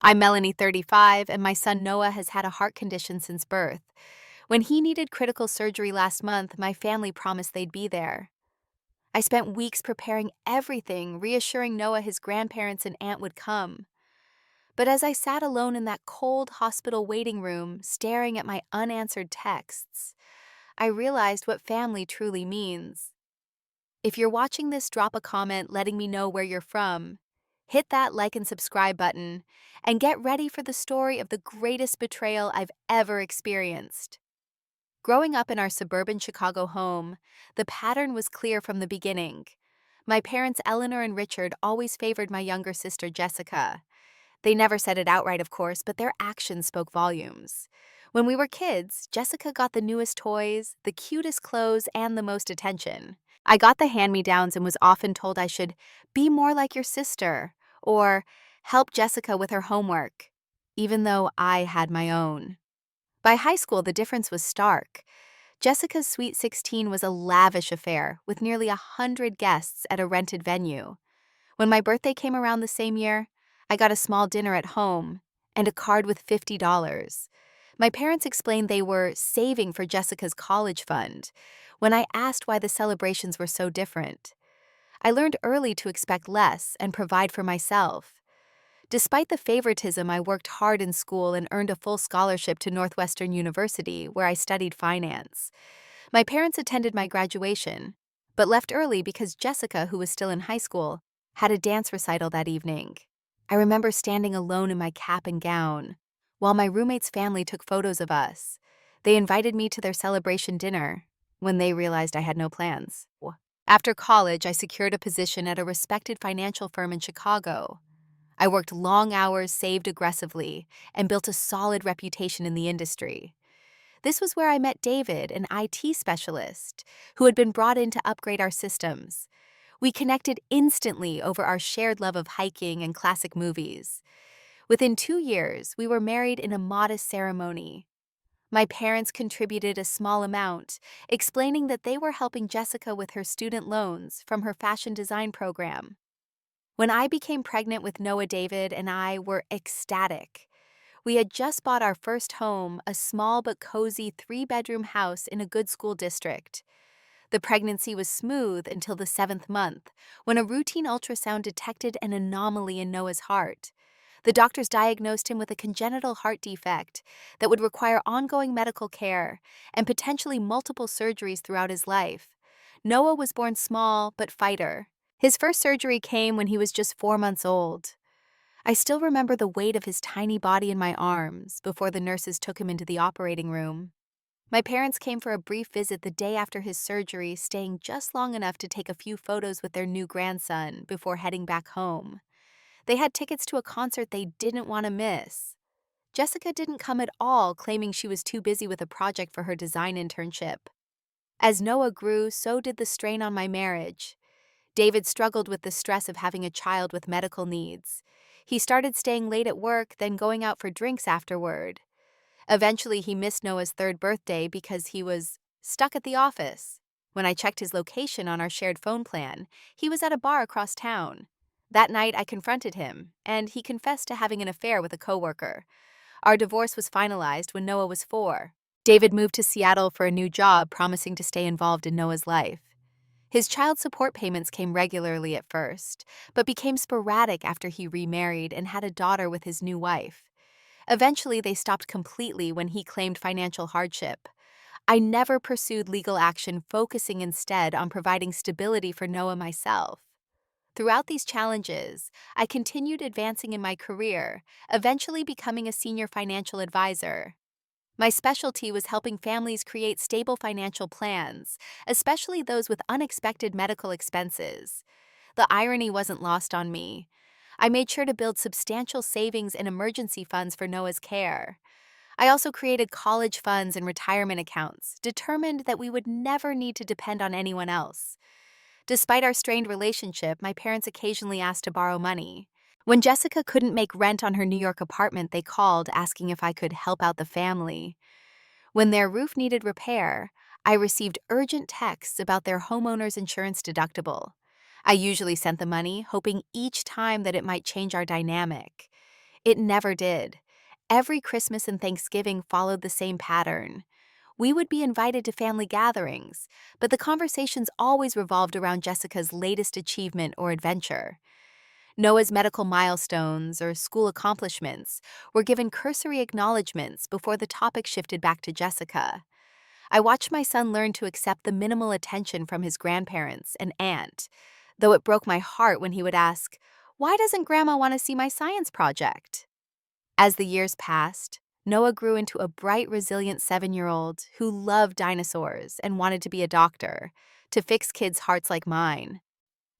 I'm Melanie, 35, and my son Noah has had a heart condition since birth. When he needed critical surgery last month, my family promised they'd be there. I spent weeks preparing everything, reassuring Noah his grandparents and aunt would come. But as I sat alone in that cold hospital waiting room, staring at my unanswered texts, I realized what family truly means. If you're watching this, drop a comment letting me know where you're from. Hit that like and subscribe button, and get ready for the story of the greatest betrayal I've ever experienced. Growing up in our suburban Chicago home, the pattern was clear from the beginning. My parents, Eleanor and Richard, always favored my younger sister, Jessica. They never said it outright, of course, but their actions spoke volumes. When we were kids, Jessica got the newest toys, the cutest clothes, and the most attention. I got the hand-me-downs and was often told I should be more like your sister or help Jessica with her homework, even though I had my own. By high school, the difference was stark. Jessica's Sweet 16 was a lavish affair with nearly 100 guests at a rented venue. When my birthday came around the same year, I got a small dinner at home and a card with $50. My parents explained they were saving for Jessica's college fund. When I asked why the celebrations were so different, I learned early to expect less and provide for myself. Despite the favoritism, I worked hard in school and earned a full scholarship to Northwestern University, where I studied finance. My parents attended my graduation, but left early because Jessica, who was still in high school, had a dance recital that evening. I remember standing alone in my cap and gown, while my roommate's family took photos of us. They invited me to their celebration dinner when they realized I had no plans. After college, I secured a position at a respected financial firm in Chicago. I worked long hours, saved aggressively, and built a solid reputation in the industry. This was where I met David, an IT specialist, who had been brought in to upgrade our systems. We connected instantly over our shared love of hiking and classic movies. Within 2 years, we were married in a modest ceremony. My parents contributed a small amount, explaining that they were helping Jessica with her student loans from her fashion design program. When I became pregnant with Noah, David and I were ecstatic. We had just bought our first home, a small but cozy 3-bedroom house in a good school district. The pregnancy was smooth until the 7th month, when a routine ultrasound detected an anomaly in Noah's heart. The doctors diagnosed him with a congenital heart defect that would require ongoing medical care and potentially multiple surgeries throughout his life. Noah was born small but fighter. His first surgery came when he was just 4 months old. I still remember the weight of his tiny body in my arms before the nurses took him into the operating room. My parents came for a brief visit the day after his surgery, staying just long enough to take a few photos with their new grandson before heading back home. They had tickets to a concert they didn't want to miss. Jessica didn't come at all, claiming she was too busy with a project for her design internship. As Noah grew, so did the strain on my marriage. David struggled with the stress of having a child with medical needs. He started staying late at work, then going out for drinks afterward. Eventually, he missed Noah's 3rd birthday because he was stuck at the office. When I checked his location on our shared phone plan, he was at a bar across town. That night, I confronted him, and he confessed to having an affair with a coworker. Our divorce was finalized when Noah was 4. David moved to Seattle for a new job, promising to stay involved in Noah's life. His child support payments came regularly at first, but became sporadic after he remarried and had a daughter with his new wife. Eventually, they stopped completely when he claimed financial hardship. I never pursued legal action, focusing instead on providing stability for Noah myself. Throughout these challenges, I continued advancing in my career, eventually becoming a senior financial advisor. My specialty was helping families create stable financial plans, especially those with unexpected medical expenses. The irony wasn't lost on me. I made sure to build substantial savings and emergency funds for Noah's care. I also created college funds and retirement accounts, determined that we would never need to depend on anyone else. Despite our strained relationship, my parents occasionally asked to borrow money. When Jessica couldn't make rent on her New York apartment, they called asking if I could help out the family. When their roof needed repair, I received urgent texts about their homeowner's insurance deductible. I usually sent the money, hoping each time that it might change our dynamic. It never did. Every Christmas and Thanksgiving followed the same pattern. We would be invited to family gatherings, but the conversations always revolved around Jessica's latest achievement or adventure. Noah's medical milestones or school accomplishments were given cursory acknowledgments before the topic shifted back to Jessica. I watched my son learn to accept the minimal attention from his grandparents and aunt, though it broke my heart when he would ask, "Why doesn't Grandma want to see my science project?" As the years passed, Noah grew into a bright, resilient 7-year-old who loved dinosaurs and wanted to be a doctor, to fix kids' hearts like mine.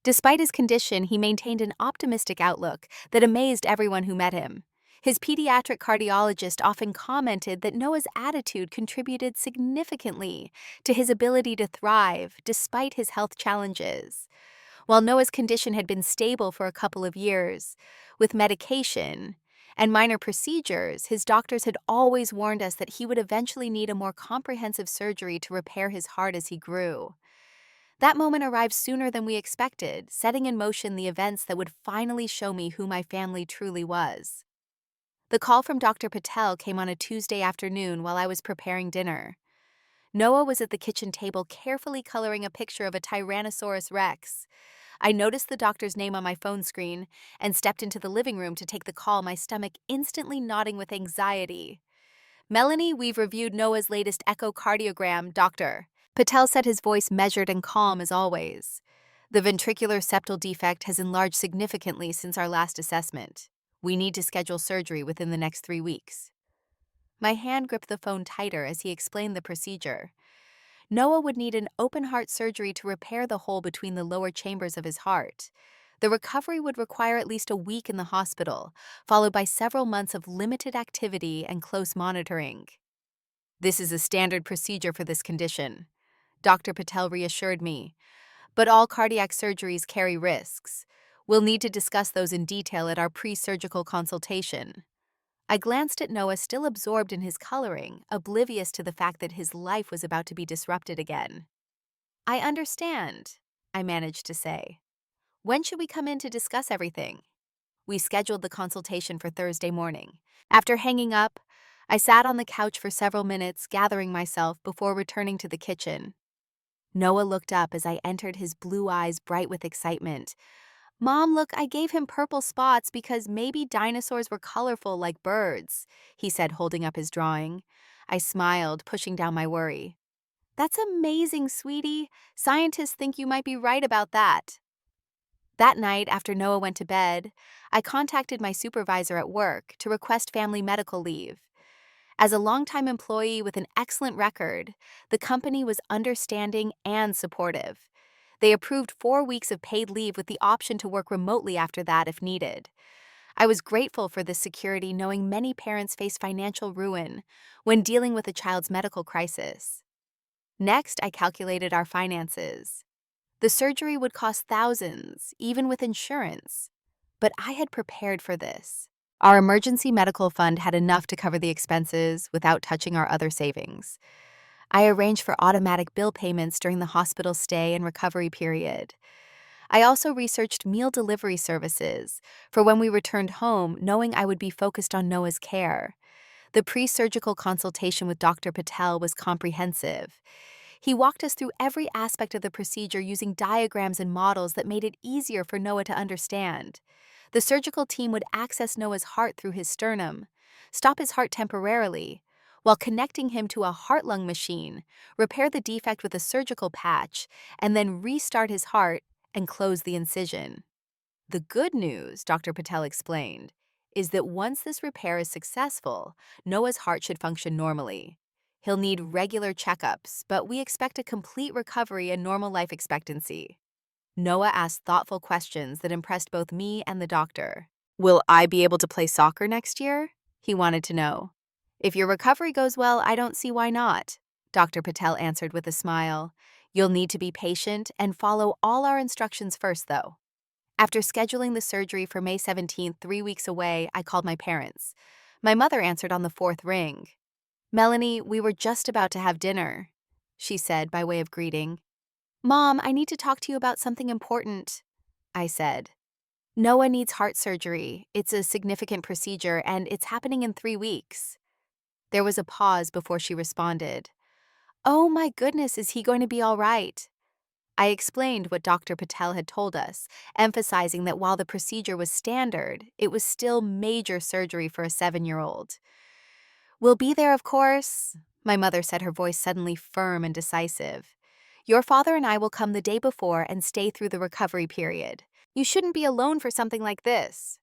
Despite his condition, he maintained an optimistic outlook that amazed everyone who met him. His pediatric cardiologist often commented that Noah's attitude contributed significantly to his ability to thrive despite his health challenges. While Noah's condition had been stable for a couple of years, with medication and minor procedures, his doctors had always warned us that he would eventually need a more comprehensive surgery to repair his heart as he grew. That moment arrived sooner than we expected, setting in motion the events that would finally show me who my family truly was. The call from Dr. Patel came on a Tuesday afternoon while I was preparing dinner. Noah was at the kitchen table carefully coloring a picture of a Tyrannosaurus Rex. I noticed the doctor's name on my phone screen and stepped into the living room to take the call, my stomach instantly knotting with anxiety. "Melanie, we've reviewed Noah's latest echocardiogram, doctor." Patel said, his voice measured and calm as always. "The ventricular septal defect has enlarged significantly since our last assessment. We need to schedule surgery within the next 3 weeks." My hand gripped the phone tighter as he explained the procedure. Noah would need an open-heart surgery to repair the hole between the lower chambers of his heart. The recovery would require at least a week in the hospital, followed by several months of limited activity and close monitoring. "This is a standard procedure for this condition," Dr. Patel reassured me. "But all cardiac surgeries carry risks. We'll need to discuss those in detail at our pre-surgical consultation." I glanced at Noah, still absorbed in his coloring, oblivious to the fact that his life was about to be disrupted again. "I understand," I managed to say. "When should we come in to discuss everything?" We scheduled the consultation for Thursday morning. After hanging up, I sat on the couch for several minutes, gathering myself before returning to the kitchen. Noah looked up as I entered, his blue eyes bright with excitement. "Mom, look, I gave him purple spots because maybe dinosaurs were colorful like birds," he said, holding up his drawing. I smiled, pushing down my worry. "That's amazing, sweetie. Scientists think you might be right about that." That night, after Noah went to bed, I contacted my supervisor at work to request family medical leave. As a longtime employee with an excellent record, the company was understanding and supportive. They approved 4 weeks of paid leave with the option to work remotely after that if needed. I was grateful for this security, knowing many parents face financial ruin when dealing with a child's medical crisis. Next, I calculated our finances. The surgery would cost thousands, even with insurance. But I had prepared for this. Our emergency medical fund had enough to cover the expenses without touching our other savings. I arranged for automatic bill payments during the hospital stay and recovery period. I also researched meal delivery services for when we returned home, knowing I would be focused on Noah's care. The pre-surgical consultation with Dr. Patel was comprehensive. He walked us through every aspect of the procedure using diagrams and models that made it easier for Noah to understand. The surgical team would access Noah's heart through his sternum, stop his heart temporarily, while connecting him to a heart-lung machine, repair the defect with a surgical patch, and then restart his heart and close the incision. "The good news," Dr. Patel explained, "is that once this repair is successful, Noah's heart should function normally. He'll need regular checkups, but we expect a complete recovery and normal life expectancy." Noah asked thoughtful questions that impressed both me and the doctor. "Will I be able to play soccer next year?" he wanted to know. "If your recovery goes well, I don't see why not," Dr. Patel answered with a smile. "You'll need to be patient and follow all our instructions first, though." After scheduling the surgery for May 17th, 3 weeks away, I called my parents. My mother answered on the 4th ring. "Melanie, we were just about to have dinner," she said by way of greeting. "Mom, I need to talk to you about something important," I said. Noah needs heart surgery. It's a significant procedure, and it's happening in 3 weeks. There was a pause before she responded. Oh my goodness, is he going to be all right? I explained what Dr. Patel had told us, emphasizing that while the procedure was standard, it was still major surgery for a 7-year-old. We'll be there, of course, my mother said, her voice suddenly firm and decisive. Your father and I will come the day before and stay through the recovery period. You shouldn't be alone for something like this.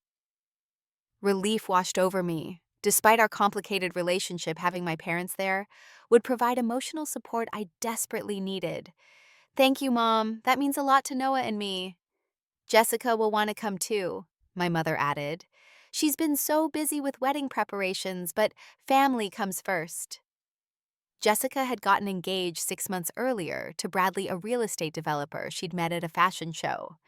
Relief washed over me. Despite our complicated relationship, having my parents there would provide emotional support I desperately needed. Thank you, Mom. That means a lot to Noah and me. Jessica will want to come too, my mother added. She's been so busy with wedding preparations, but family comes first. Jessica had gotten engaged 6 months earlier to Bradley, a real estate developer she'd met at a fashion show.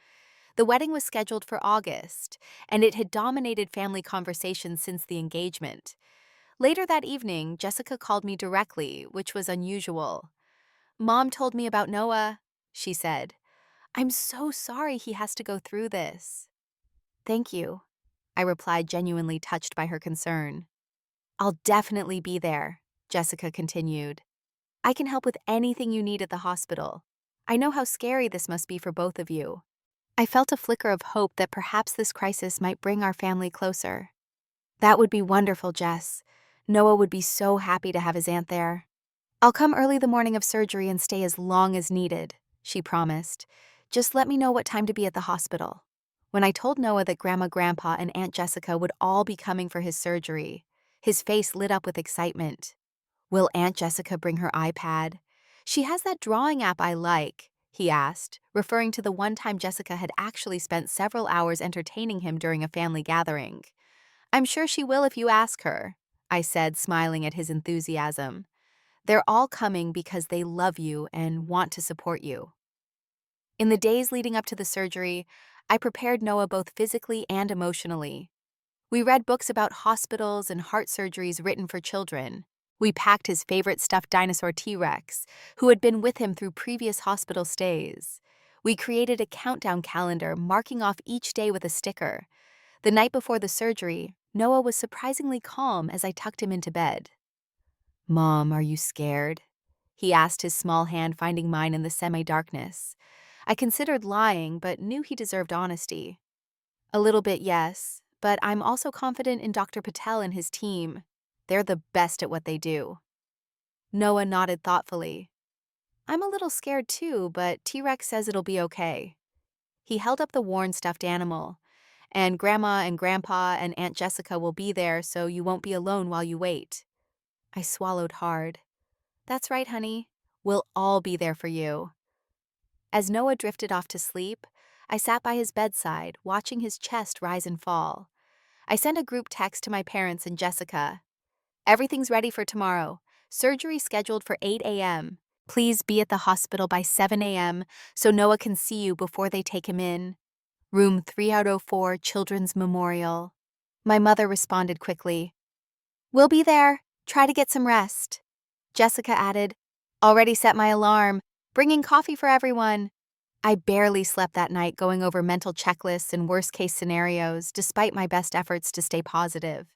The wedding was scheduled for August, and it had dominated family conversations since the engagement. Later that evening, Jessica called me directly, which was unusual. Mom told me about Noah, she said. I'm so sorry he has to go through this. Thank you, I replied, genuinely touched by her concern. I'll definitely be there, Jessica continued. I can help with anything you need at the hospital. I know how scary this must be for both of you. I felt a flicker of hope that perhaps this crisis might bring our family closer. That would be wonderful, Jess. Noah would be so happy to have his aunt there. I'll come early the morning of surgery and stay as long as needed, she promised. Just let me know what time to be at the hospital. When I told Noah that Grandma, Grandpa, and Aunt Jessica would all be coming for his surgery, his face lit up with excitement. Will Aunt Jessica bring her iPad? She has that drawing app I like, he asked, referring to the one time Jessica had actually spent several hours entertaining him during a family gathering. I'm sure she will if you ask her, I said, smiling at his enthusiasm. They're all coming because they love you and want to support you. In the days leading up to the surgery, I prepared Noah both physically and emotionally. We read books about hospitals and heart surgeries written for children. We packed his favorite stuffed dinosaur T-Rex, who had been with him through previous hospital stays. We created a countdown calendar, marking off each day with a sticker. The night before the surgery, Noah was surprisingly calm as I tucked him into bed. Mom, are you scared? He asked, his small hand finding mine in the semi-darkness. I considered lying, but knew he deserved honesty. A little bit, yes, but I'm also confident in Dr. Patel and his team. They're the best at what they do. Noah nodded thoughtfully. I'm a little scared too, but T-Rex says it'll be okay. He held up the worn stuffed animal. And Grandma and Grandpa and Aunt Jessica will be there, so you won't be alone while you wait. I swallowed hard. That's right, honey. We'll all be there for you. As Noah drifted off to sleep, I sat by his bedside, watching his chest rise and fall. I sent a group text to my parents and Jessica. Everything's ready for tomorrow. Surgery scheduled for 8 a.m. Please be at the hospital by 7 a.m. so Noah can see you before they take him in. Room 304, Children's Memorial. My mother responded quickly. We'll be there. Try to get some rest. Jessica added, already set my alarm, bringing coffee for everyone. I barely slept that night, going over mental checklists and worst-case scenarios, despite my best efforts to stay positive.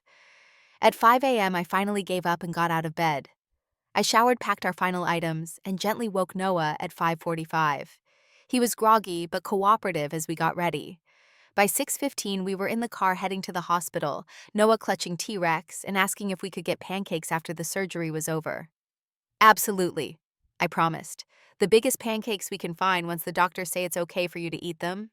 At 5 a.m., I finally gave up and got out of bed. I showered, packed our final items, and gently woke Noah at 5:45. He was groggy but cooperative as we got ready. By 6:15, we were in the car heading to the hospital, Noah clutching T-Rex and asking if we could get pancakes after the surgery was over. Absolutely, I promised. The biggest pancakes we can find once the doctors say it's okay for you to eat them.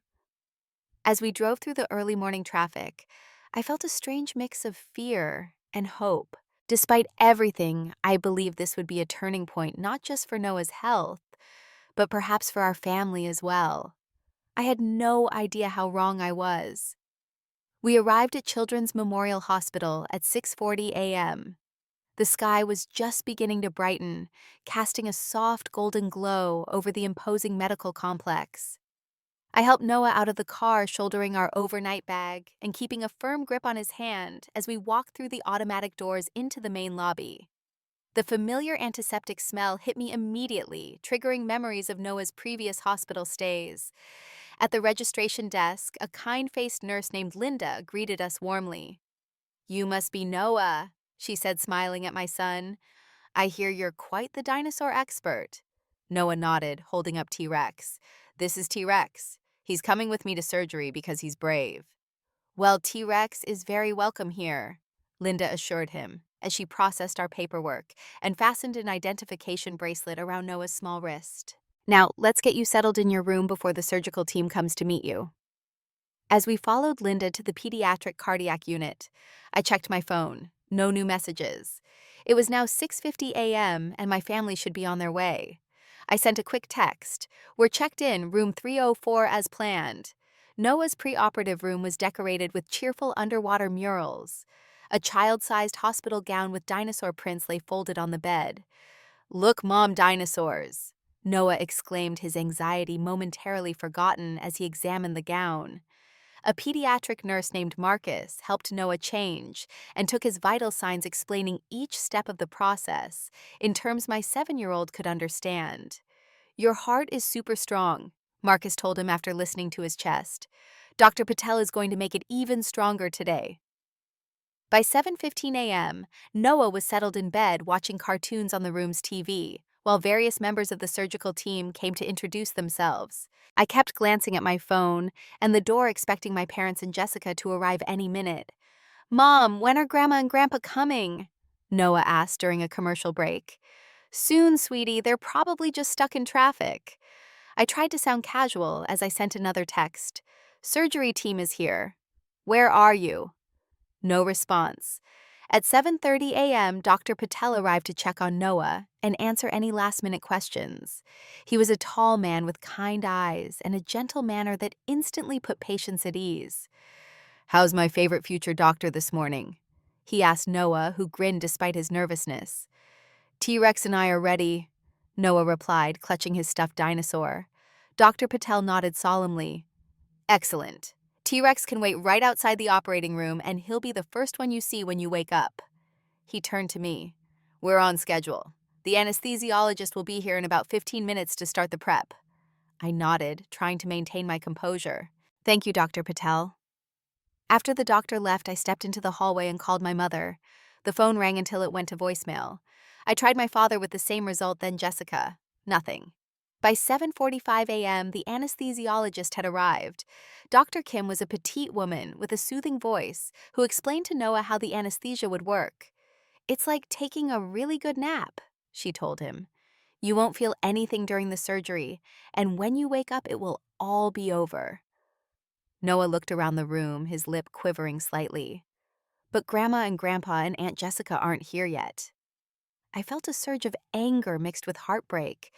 As we drove through the early morning traffic, I felt a strange mix of fear and hope. Despite everything, I believed this would be a turning point not just for Noah's health, but perhaps for our family as well. I had no idea how wrong I was. We arrived at Children's Memorial Hospital at 6:40 a.m. The sky was just beginning to brighten, casting a soft golden glow over the imposing medical complex. I helped Noah out of the car, shouldering our overnight bag and keeping a firm grip on his hand as we walked through the automatic doors into the main lobby. The familiar antiseptic smell hit me immediately, triggering memories of Noah's previous hospital stays. At the registration desk, a kind-faced nurse named Linda greeted us warmly. "You must be Noah," she said, smiling at my son. "I hear you're quite the dinosaur expert." Noah nodded, holding up T-Rex. "This is T-Rex. He's coming with me to surgery because he's brave." "Well, T-Rex is very welcome here," Linda assured him as she processed our paperwork and fastened an identification bracelet around Noah's small wrist. "Now, let's get you settled in your room before the surgical team comes to meet you." As we followed Linda to the pediatric cardiac unit, I checked my phone. No new messages. It was now 6:50 a.m. and my family should be on their way. I sent a quick text. "We're checked in, room 304 as planned." Noah's preoperative room was decorated with cheerful underwater murals. A child-sized hospital gown with dinosaur prints lay folded on the bed. "Look, Mom, dinosaurs!" Noah exclaimed, his anxiety momentarily forgotten as he examined the gown. A pediatric nurse named Marcus helped Noah change and took his vital signs, explaining each step of the process in terms my 7-year-old could understand. "Your heart is super strong," Marcus told him after listening to his chest. "Dr. Patel is going to make it even stronger today." By 7:15 a.m., Noah was settled in bed watching cartoons on the room's TV, while various members of the surgical team came to introduce themselves. I kept glancing at my phone and the door, expecting my parents and Jessica to arrive any minute. "Mom, when are Grandma and Grandpa coming?" Noah asked during a commercial break. "Soon, sweetie, they're probably just stuck in traffic." I tried to sound casual as I sent another text. "Surgery team is here. Where are you?" No response. At 7:30 a.m., Dr. Patel arrived to check on Noah and answer any last-minute questions. He was a tall man with kind eyes and a gentle manner that instantly put patients at ease. "How's my favorite future doctor this morning?" he asked Noah, who grinned despite his nervousness. "T-Rex and I are ready," Noah replied, clutching his stuffed dinosaur. Dr. Patel nodded solemnly. "Excellent. T-Rex can wait right outside the operating room, and he'll be the first one you see when you wake up." He turned to me. "We're on schedule. The anesthesiologist will be here in about 15 minutes to start the prep." I nodded, trying to maintain my composure. "Thank you, Dr. Patel." After the doctor left, I stepped into the hallway and called my mother. The phone rang until it went to voicemail. I tried my father with the same result, then Jessica. Nothing. By 7:45 a.m., the anesthesiologist had arrived. Dr. Kim was a petite woman with a soothing voice who explained to Noah how the anesthesia would work. "It's like taking a really good nap," she told him. "You won't feel anything during the surgery, and when you wake up, it will all be over." Noah looked around the room, his lip quivering slightly. "But Grandma and Grandpa and Aunt Jessica aren't here yet." I felt a surge of anger mixed with heartbreak.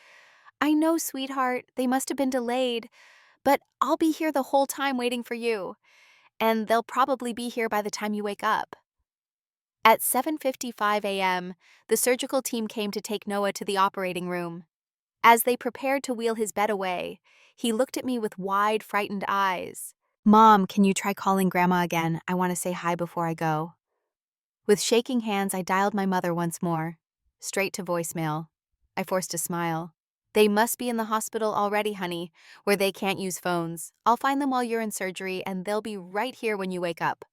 "I know, sweetheart, they must have been delayed, but I'll be here the whole time waiting for you, and they'll probably be here by the time you wake up." At 7:55 a.m., the surgical team came to take Noah to the operating room. As they prepared to wheel his bed away, he looked at me with wide, frightened eyes. "Mom, can you try calling Grandma again? I want to say hi before I go." With shaking hands, I dialed my mother once more. Straight to voicemail. I forced a smile. "They must be in the hospital already, honey, where they can't use phones. I'll find them while you're in surgery, and they'll be right here when you wake up."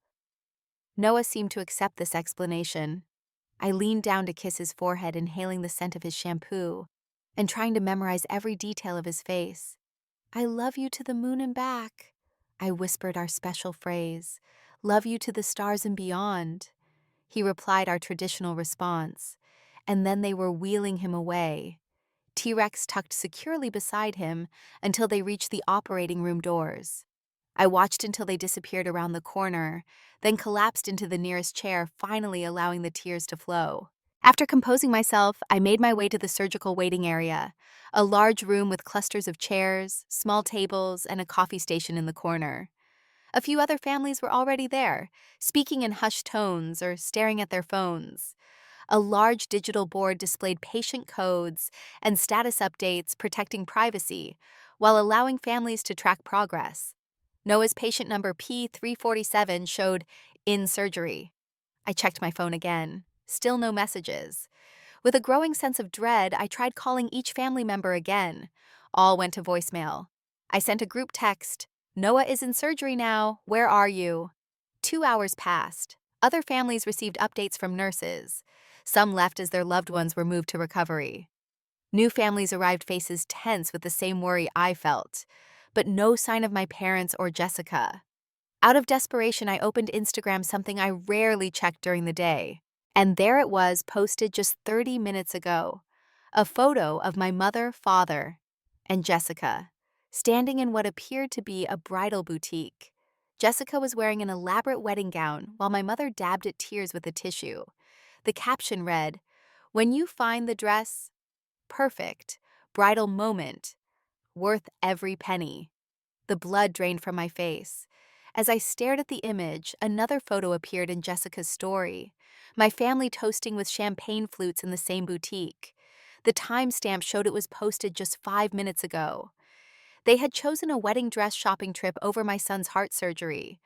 Noah seemed to accept this explanation. I leaned down to kiss his forehead, inhaling the scent of his shampoo, and trying to memorize every detail of his face. "I love you to the moon and back." I whispered our special phrase, "Love you to the stars and beyond." He replied our traditional response, and then they were wheeling him away. T-Rex tucked securely beside him until they reached the operating room doors. I watched until they disappeared around the corner, then collapsed into the nearest chair, finally allowing the tears to flow. After composing myself, I made my way to the surgical waiting area, a large room with clusters of chairs, small tables, and a coffee station in the corner. A few other families were already there, speaking in hushed tones or staring at their phones. A large digital board displayed patient codes and status updates, protecting privacy, while allowing families to track progress. Noah's patient number P347 showed "in surgery." I checked my phone again. Still no messages. With a growing sense of dread, I tried calling each family member again. All went to voicemail. I sent a group text, "Noah is in surgery now. Where are you?" 2 hours passed. Other families received updates from nurses. Some left as their loved ones were moved to recovery. New families arrived, faces tense with the same worry I felt, but no sign of my parents or Jessica. Out of desperation, I opened Instagram, something I rarely checked during the day. And there it was, posted just 30 minutes ago. A photo of my mother, father, and Jessica, standing in what appeared to be a bridal boutique. Jessica was wearing an elaborate wedding gown, while my mother dabbed at tears with a tissue. The caption read, "When you find the dress, perfect, bridal moment, worth every penny." The blood drained from my face. As I stared at the image, another photo appeared in Jessica's story. My family toasting with champagne flutes in the same boutique. The timestamp showed it was posted just 5 minutes ago. They had chosen a wedding dress shopping trip over my son's heart surgery.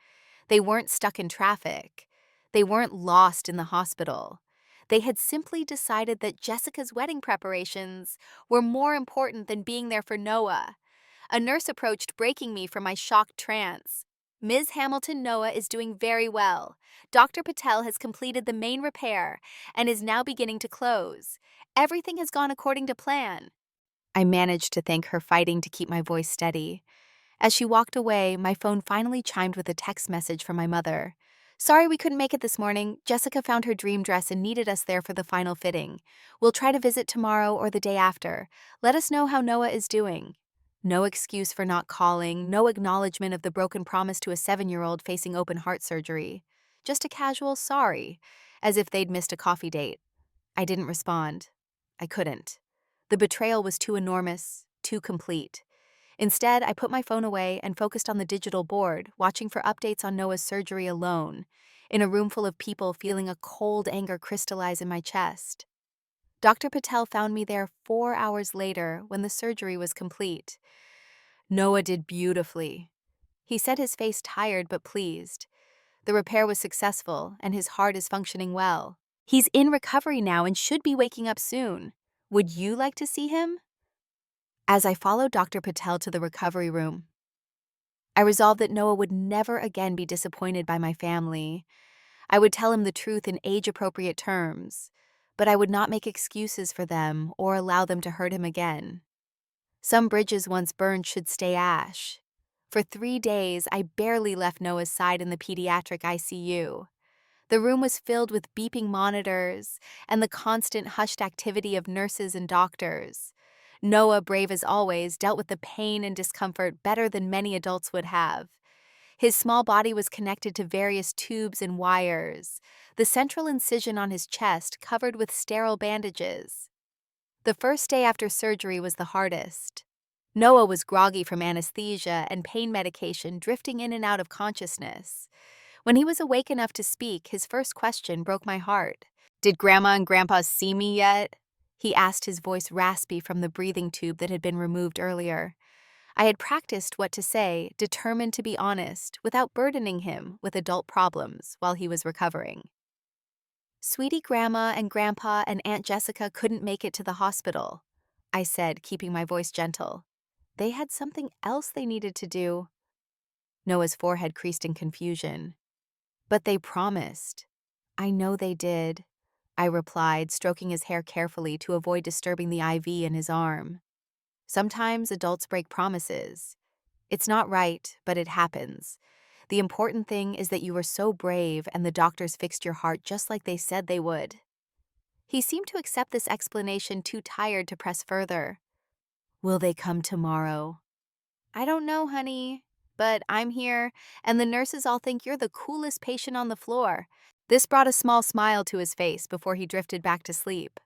They weren't stuck in traffic. They weren't lost in the hospital. They had simply decided that Jessica's wedding preparations were more important than being there for Noah. A nurse approached, breaking me from my shocked trance. "Ms. Hamilton, Noah is doing very well. Dr. Patel has completed the main repair and is now beginning to close. Everything has gone according to plan." I managed to thank her, fighting to keep my voice steady. As she walked away, my phone finally chimed with a text message from my mother. "Sorry we couldn't make it this morning. Jessica found her dream dress and needed us there for the final fitting. We'll try to visit tomorrow or the day after. Let us know how Noah is doing." No excuse for not calling, no acknowledgement of the broken promise to a 7-year-old facing open heart surgery. Just a casual sorry, as if they'd missed a coffee date. I didn't respond. I couldn't. The betrayal was too enormous, too complete. Instead, I put my phone away and focused on the digital board, watching for updates on Noah's surgery alone, in a room full of people, feeling a cold anger crystallize in my chest. Dr. Patel found me there 4 hours later when the surgery was complete. "Noah did beautifully." He said, his face tired but pleased. "The repair was successful and his heart is functioning well. He's in recovery now and should be waking up soon. Would you like to see him?" As I followed Dr. Patel to the recovery room, I resolved that Noah would never again be disappointed by my family. I would tell him the truth in age-appropriate terms, but I would not make excuses for them or allow them to hurt him again. Some bridges once burned should stay ash. For 3 days, I barely left Noah's side in the pediatric ICU. The room was filled with beeping monitors and the constant hushed activity of nurses and doctors. Noah, brave as always, dealt with the pain and discomfort better than many adults would have. His small body was connected to various tubes and wires, the central incision on his chest covered with sterile bandages. The first day after surgery was the hardest. Noah was groggy from anesthesia and pain medication, drifting in and out of consciousness. When he was awake enough to speak, his first question broke my heart. "Did Grandma and Grandpa see me yet?" he asked, his voice raspy from the breathing tube that had been removed earlier. I had practiced what to say, determined to be honest, without burdening him with adult problems while he was recovering. "Sweetie, Grandma and Grandpa and Aunt Jessica couldn't make it to the hospital," I said, keeping my voice gentle. "They had something else they needed to do." Noah's forehead creased in confusion. "But they promised." "I know they did," I replied, stroking his hair carefully to avoid disturbing the IV in his arm. Sometimes adults break promises. It's not right, but it happens. The important thing is that you were so brave and the doctors fixed your heart just like they said they would. He seemed to accept this explanation, too tired to press further. "Will they come tomorrow?" "I don't know, honey, but I'm here, and the nurses all think you're the coolest patient on the floor." This brought a small smile to his face before he drifted back to sleep.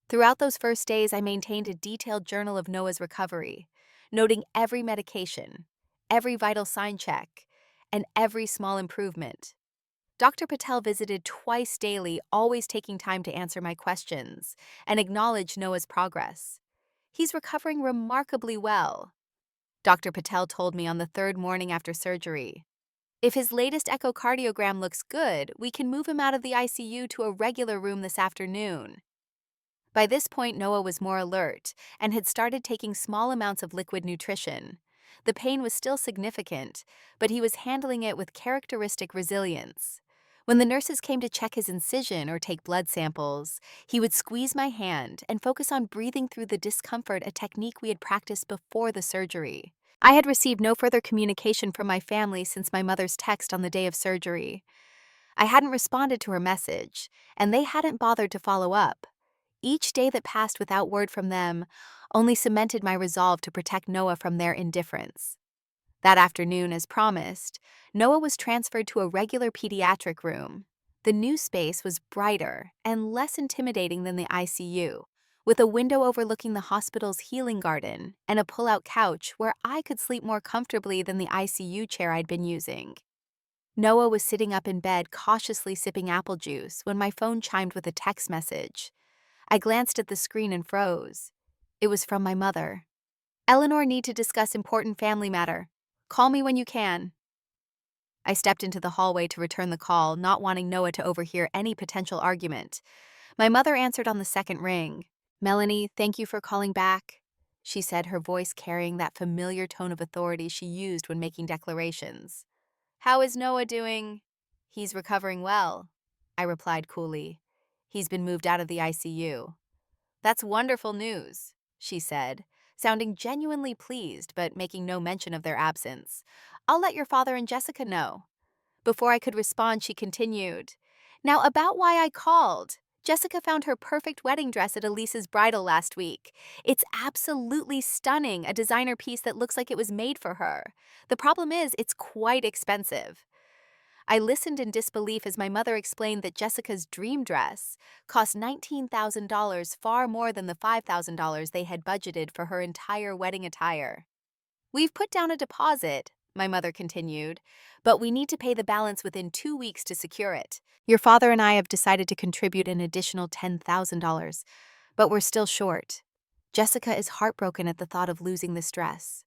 Throughout those first days, I maintained a detailed journal of Noah's recovery, noting every medication, every vital sign check, and every small improvement. Dr. Patel visited twice daily, always taking time to answer my questions and acknowledge Noah's progress. "He's recovering remarkably well," Dr. Patel told me on the third morning after surgery. "If his latest echocardiogram looks good, we can move him out of the ICU to a regular room this afternoon." By this point, Noah was more alert and had started taking small amounts of liquid nutrition. The pain was still significant, but he was handling it with characteristic resilience. When the nurses came to check his incision or take blood samples, he would squeeze my hand and focus on breathing through the discomfort, a technique we had practiced before the surgery. I had received no further communication from my family since my mother's text on the day of surgery. I hadn't responded to her message, and they hadn't bothered to follow up. Each day that passed without word from them only cemented my resolve to protect Noah from their indifference. That afternoon, as promised, Noah was transferred to a regular pediatric room. The new space was brighter and less intimidating than the ICU, with a window overlooking the hospital's healing garden and a pull-out couch where I could sleep more comfortably than the ICU chair I'd been using. Noah was sitting up in bed, cautiously sipping apple juice, when my phone chimed with a text message. I glanced at the screen and froze. It was from my mother. "Eleanor, need to discuss important family matter. Call me when you can." I stepped into the hallway to return the call, not wanting Noah to overhear any potential argument. My mother answered on the second ring. "Melanie, thank you for calling back," she said, her voice carrying that familiar tone of authority she used when making declarations. "How is Noah doing?" "He's recovering well," I replied coolly. "He's been moved out of the ICU." "That's wonderful news," she said, sounding genuinely pleased but making no mention of their absence. "I'll let your father and Jessica know." Before I could respond, she continued, "Now about why I called. Jessica found her perfect wedding dress at Elise's bridal last week. It's absolutely stunning, a designer piece that looks like it was made for her. The problem is, it's quite expensive." I listened in disbelief as my mother explained that Jessica's dream dress cost $19,000, far more than the $5,000 they had budgeted for her entire wedding attire. "We've put down a deposit," my mother continued, "but we need to pay the balance within 2 weeks to secure it. Your father and I have decided to contribute an additional $10,000, but we're still short. Jessica is heartbroken at the thought of losing this dress."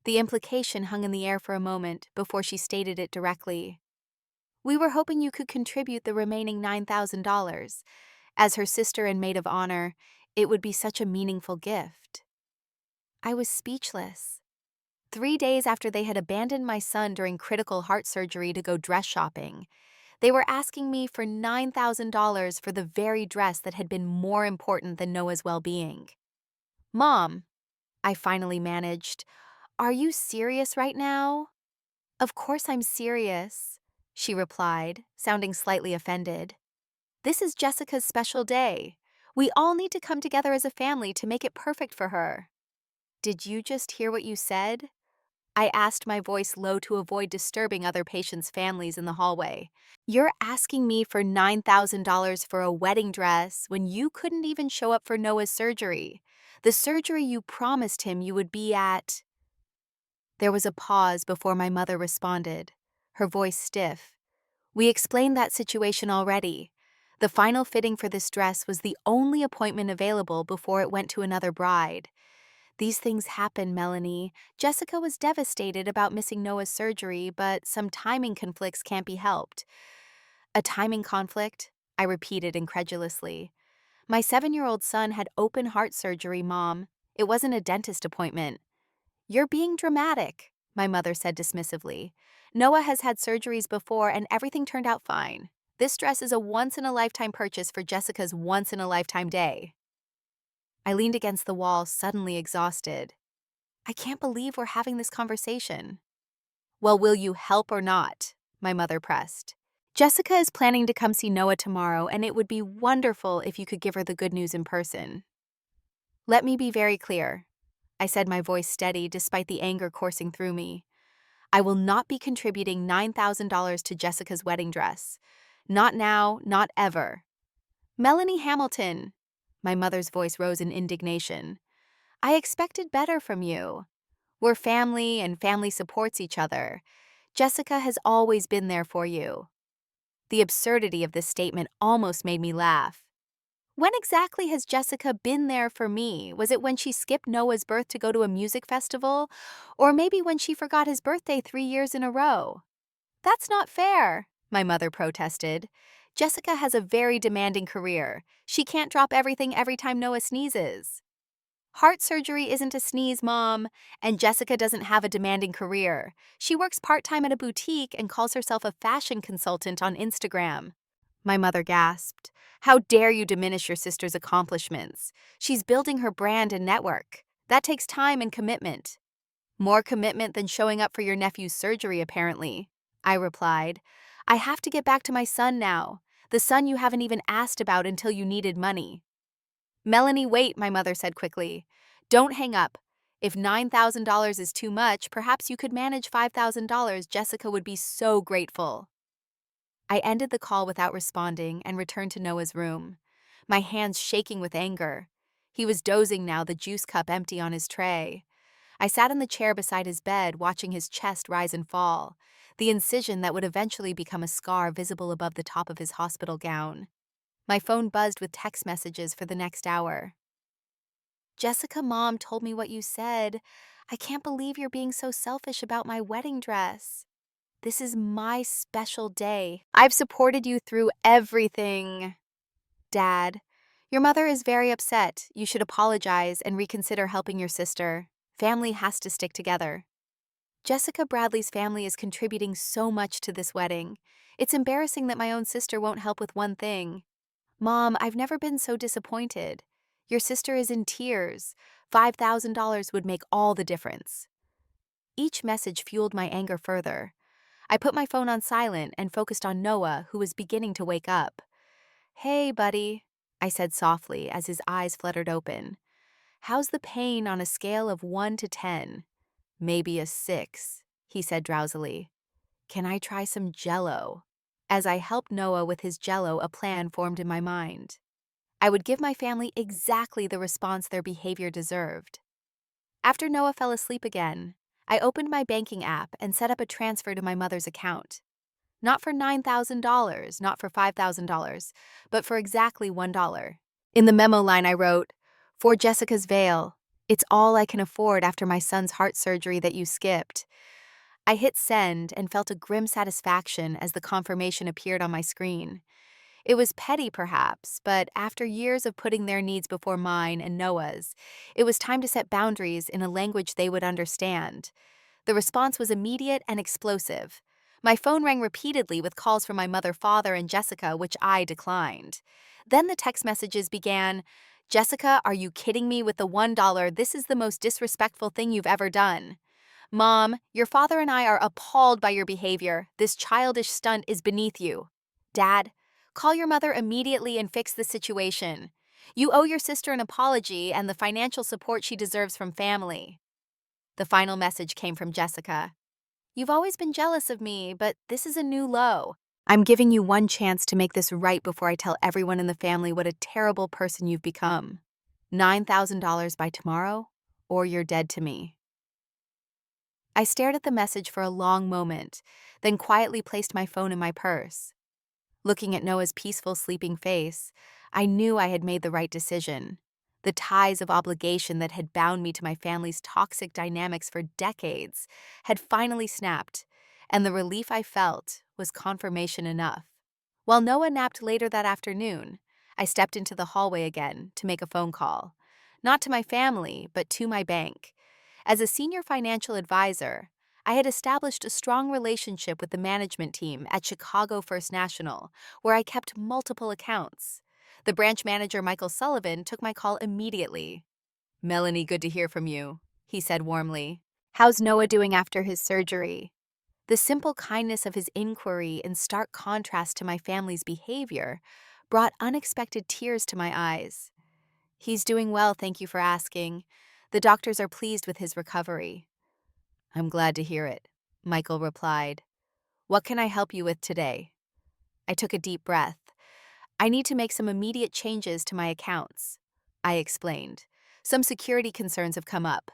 The implication hung in the air for a moment before she stated it directly. "We were hoping you could contribute the remaining $9,000. As her sister and maid of honor, it would be such a meaningful gift." I was speechless. 3 days after they had abandoned my son during critical heart surgery to go dress shopping, they were asking me for $9,000 for the very dress that had been more important than Noah's well-being. "Mom," I finally managed, "are you serious right now?" "Of course I'm serious," she replied, sounding slightly offended. "This is Jessica's special day. We all need to come together as a family to make it perfect for her." "Did you just hear what you said?" I asked, my voice low to avoid disturbing other patients' families in the hallway. "You're asking me for $9,000 for a wedding dress when you couldn't even show up for Noah's surgery, the surgery you promised him you would be at." There was a pause before my mother responded, her voice stiff. "We explained that situation already. The final fitting for this dress was the only appointment available before it went to another bride. These things happen, Melanie. Jessica was devastated about missing Noah's surgery, but some timing conflicts can't be helped." "A timing conflict?" I repeated incredulously. "My 7-year-old son had open heart surgery, Mom. It wasn't a dentist appointment." "You're being dramatic," my mother said dismissively. "Noah has had surgeries before and everything turned out fine. This dress is a once-in-a-lifetime purchase for Jessica's once-in-a-lifetime day." I leaned against the wall, suddenly exhausted. I can't believe we're having this conversation. "Well, will you help or not?" my mother pressed. "Jessica is planning to come see Noah tomorrow, and it would be wonderful if you could give her the good news in person." "Let me be very clear," I said, my voice steady despite the anger coursing through me. "I will not be contributing $9,000 to Jessica's wedding dress. Not now, not ever." "Melanie Hamilton," my mother's voice rose in indignation, "I expected better from you. We're family and family supports each other. Jessica has always been there for you." The absurdity of this statement almost made me laugh. When exactly has Jessica been there for me? Was it when she skipped Noah's birth to go to a music festival? Or maybe when she forgot his birthday 3 years in a row? "That's not fair," my mother protested. "Jessica has a very demanding career. She can't drop everything every time Noah sneezes." Heart surgery isn't a sneeze, Mom, and Jessica doesn't have a demanding career. She works part-time at a boutique and calls herself a fashion consultant on Instagram. My mother gasped. How dare you diminish your sister's accomplishments? She's building her brand and network. That takes time and commitment. More commitment than showing up for your nephew's surgery, apparently. I replied. I have to get back to my son now. The son you haven't even asked about until you needed money. Melanie, wait, my mother said quickly. Don't hang up. If $9,000 is too much, perhaps you could manage $5,000. Jessica would be so grateful. I ended the call without responding and returned to Noah's room, my hands shaking with anger. He was dozing now, the juice cup empty on his tray. I sat in the chair beside his bed, watching his chest rise and fall, the incision that would eventually become a scar visible above the top of his hospital gown. My phone buzzed with text messages for the next hour. Jessica, Mom told me what you said. I can't believe you're being so selfish about my wedding dress. This is my special day. I've supported you through everything. Dad, your mother is very upset. You should apologize and reconsider helping your sister. Family has to stick together. Jessica Bradley's family is contributing so much to this wedding. It's embarrassing that my own sister won't help with one thing. Mom, I've never been so disappointed. Your sister is in tears. $5,000 would make all the difference. Each message fueled my anger further. I put my phone on silent and focused on Noah, who was beginning to wake up. Hey, buddy, I said softly as his eyes fluttered open. How's the pain on a scale of 1 to 10? Maybe a 6, he said drowsily. Can I try some Jell-O? As I helped Noah with his Jell-O, a plan formed in my mind. I would give my family exactly the response their behavior deserved. After Noah fell asleep again, I opened my banking app and set up a transfer to my mother's account. Not for $9,000, not for $5,000, but for exactly $1. In the memo line I wrote, "For Jessica's veil. It's all I can afford after my son's heart surgery that you skipped." I hit send and felt a grim satisfaction as the confirmation appeared on my screen. It was petty, perhaps, but after years of putting their needs before mine and Noah's, it was time to set boundaries in a language they would understand. The response was immediate and explosive. My phone rang repeatedly with calls from my mother, father, and Jessica, which I declined. Then the text messages began. Jessica, are you kidding me with the $1? This is the most disrespectful thing you've ever done. Mom, your father and I are appalled by your behavior. This childish stunt is beneath you. Dad, call your mother immediately and fix the situation. You owe your sister an apology and the financial support she deserves from family. The final message came from Jessica. You've always been jealous of me, but this is a new low. I'm giving you one chance to make this right before I tell everyone in the family what a terrible person you've become. $9,000 by tomorrow, or you're dead to me. I stared at the message for a long moment, then quietly placed my phone in my purse. Looking at Noah's peaceful, sleeping face, I knew I had made the right decision. The ties of obligation that had bound me to my family's toxic dynamics for decades had finally snapped, and the relief I felt was confirmation enough. While Noah napped later that afternoon, I stepped into the hallway again to make a phone call. Not to my family, but to my bank. As a senior financial advisor, I had established a strong relationship with the management team at Chicago First National, where I kept multiple accounts. The branch manager, Michael Sullivan, took my call immediately. Melanie, good to hear from you, he said warmly. How's Noah doing after his surgery? The simple kindness of his inquiry, in stark contrast to my family's behavior, brought unexpected tears to my eyes. He's doing well, thank you for asking. The doctors are pleased with his recovery. I'm glad to hear it, Michael replied. What can I help you with today? I took a deep breath. I need to make some immediate changes to my accounts, I explained. Some security concerns have come up.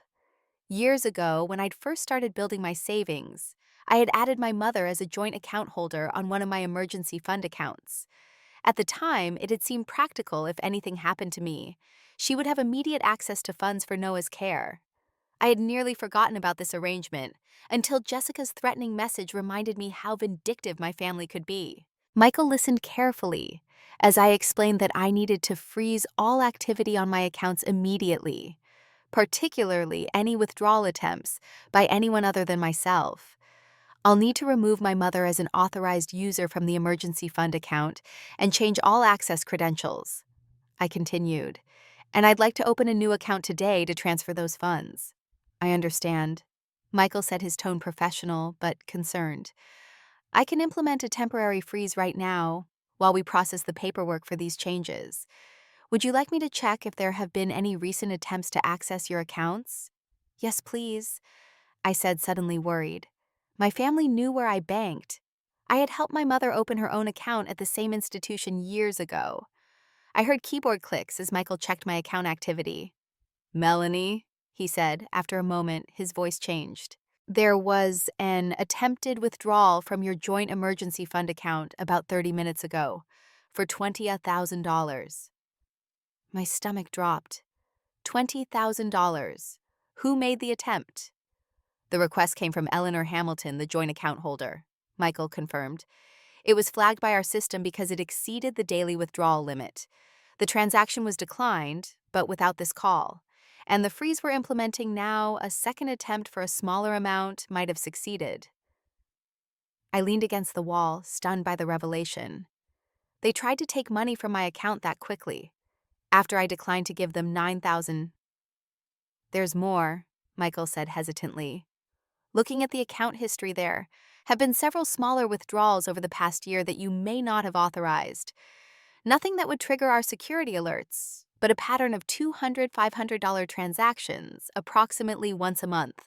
Years ago, when I'd first started building my savings, I had added my mother as a joint account holder on one of my emergency fund accounts. At the time, it had seemed practical if anything happened to me. She would have immediate access to funds for Noah's care. I had nearly forgotten about this arrangement until Jessica's threatening message reminded me how vindictive my family could be. Michael listened carefully as I explained that I needed to freeze all activity on my accounts immediately. particularly any withdrawal attempts by anyone other than myself. I'll need to remove my mother as an authorized user from the emergency fund account and change all access credentials. I continued, and I'd like to open a new account today to transfer those funds. I understand. Michael said, his tone professional but concerned. I can implement a temporary freeze right now while we process the paperwork for these changes. Would you like me to check if there have been any recent attempts to access your accounts? Yes, please, I said, suddenly worried. My family knew where I banked. I had helped my mother open her own account at the same institution years ago. I heard keyboard clicks as Michael checked my account activity. Melanie, he said, after a moment, his voice changed. There was an attempted withdrawal from your joint emergency fund account about 30 minutes ago for $20,000. My stomach dropped. $20,000. Who made the attempt? The request came from Eleanor Hamilton, the joint account holder, Michael confirmed. It was flagged by our system because it exceeded the daily withdrawal limit. The transaction was declined, but without this call. And the freeze we're implementing now, a second attempt for a smaller amount, might have succeeded. I leaned against the wall, stunned by the revelation. They tried to take money from my account that quickly, after I declined to give them $9,000. There's more, Michael said hesitantly. Looking at the account history, there have been several smaller withdrawals over the past year that you may not have authorized. Nothing that would trigger our security alerts, but a pattern of $200, $500 transactions, approximately once a month.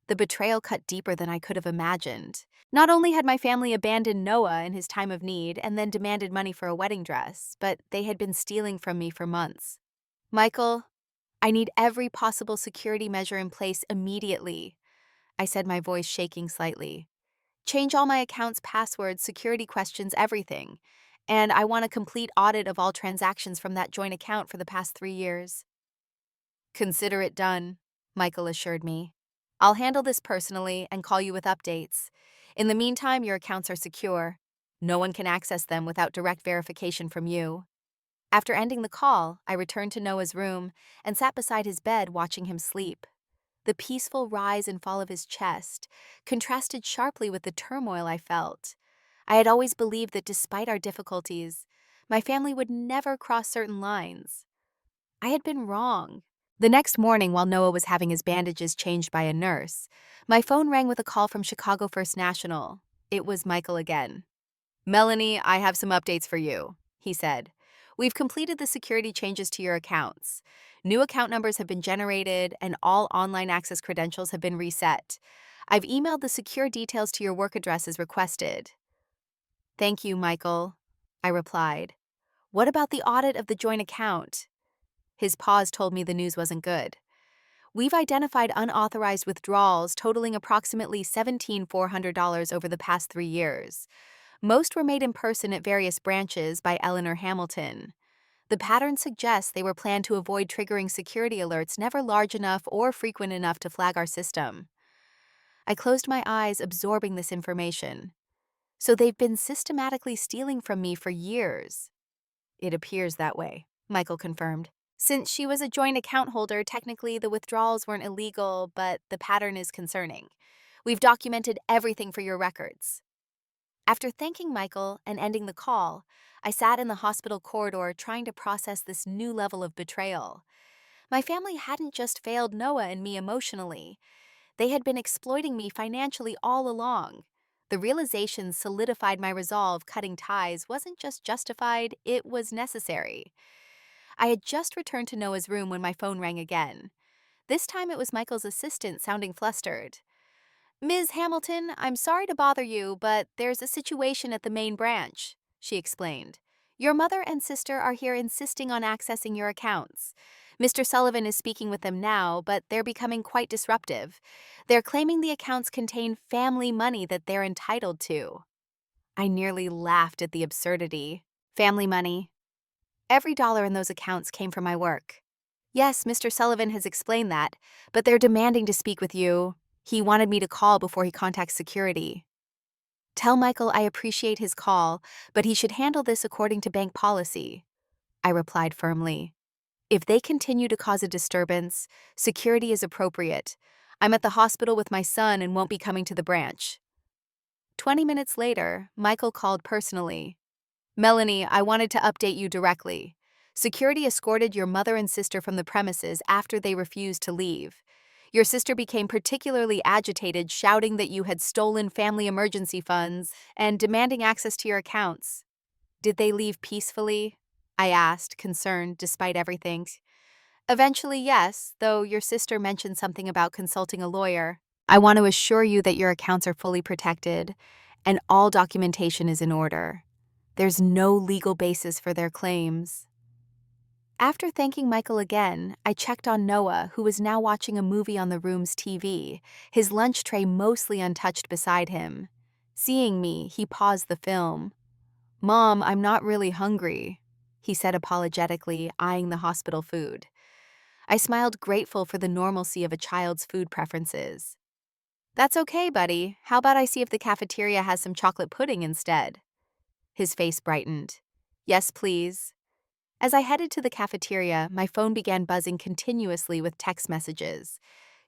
The betrayal cut deeper than I could have imagined. Not only had my family abandoned Noah in his time of need and then demanded money for a wedding dress, but they had been stealing from me for months. Michael, I need every possible security measure in place immediately, I said, my voice shaking slightly. Change all my accounts, passwords, security questions, everything. And I want a complete audit of all transactions from that joint account for the past 3 years. Consider it done, Michael assured me. I'll handle this personally and call you with updates. In the meantime, your accounts are secure. No one can access them without direct verification from you. After ending the call, I returned to Noah's room and sat beside his bed watching him sleep. The peaceful rise and fall of his chest contrasted sharply with the turmoil I felt. I had always believed that despite our difficulties, my family would never cross certain lines. I had been wrong. The next morning, while Noah was having his bandages changed by a nurse, my phone rang with a call from Chicago First National. It was Michael again. Melanie, I have some updates for you, he said. We've completed the security changes to your accounts. New account numbers have been generated and all online access credentials have been reset. I've emailed the secure details to your work address as requested. Thank you, Michael, I replied. What about the audit of the joint account? His pause told me the news wasn't good. We've identified unauthorized withdrawals totaling approximately $17,400 over the past 3 years. Most were made in person at various branches by Eleanor Hamilton. The pattern suggests they were planned to avoid triggering security alerts never large enough or frequent enough to flag our system. I closed my eyes, absorbing this information. So they've been systematically stealing from me for years. It appears that way, Michael confirmed. Since she was a joint account holder, technically the withdrawals weren't illegal, but the pattern is concerning. We've documented everything for your records. After thanking Michael and ending the call, I sat in the hospital corridor trying to process this new level of betrayal. My family hadn't just failed Noah and me emotionally. They had been exploiting me financially all along. The realization solidified my resolve. Cutting ties wasn't just justified, it was necessary. I had just returned to Noah's room when my phone rang again. This time it was Michael's assistant, sounding flustered. Ms. Hamilton, I'm sorry to bother you, but there's a situation at the main branch, she explained. Your mother and sister are here insisting on accessing your accounts. Mr. Sullivan is speaking with them now, but they're becoming quite disruptive. They're claiming the accounts contain family money that they're entitled to. I nearly laughed at the absurdity. Family money. Every dollar in those accounts came from my work. Yes, Mr. Sullivan has explained that, but they're demanding to speak with you. He wanted me to call before he contacts security. Tell Michael I appreciate his call, but he should handle this according to bank policy, I replied firmly. If they continue to cause a disturbance, security is appropriate. I'm at the hospital with my son and won't be coming to the branch." 20 minutes later, Michael called personally. "Melanie, I wanted to update you directly. Security escorted your mother and sister from the premises after they refused to leave. Your sister became particularly agitated, shouting that you had stolen family emergency funds and demanding access to your accounts." "Did they leave peacefully?" I asked, concerned despite everything. "Eventually, yes, though your sister mentioned something about consulting a lawyer. I want to assure you that your accounts are fully protected and all documentation is in order. There's no legal basis for their claims." After thanking Michael again, I checked on Noah, who was now watching a movie on the room's TV, his lunch tray mostly untouched beside him. Seeing me, he paused the film. "Mom, I'm not really hungry," he said apologetically, eyeing the hospital food. I smiled, grateful for the normalcy of a child's food preferences. "That's okay, buddy. How about I see if the cafeteria has some chocolate pudding instead?" His face brightened. "Yes, please." As I headed to the cafeteria, my phone began buzzing continuously with text messages.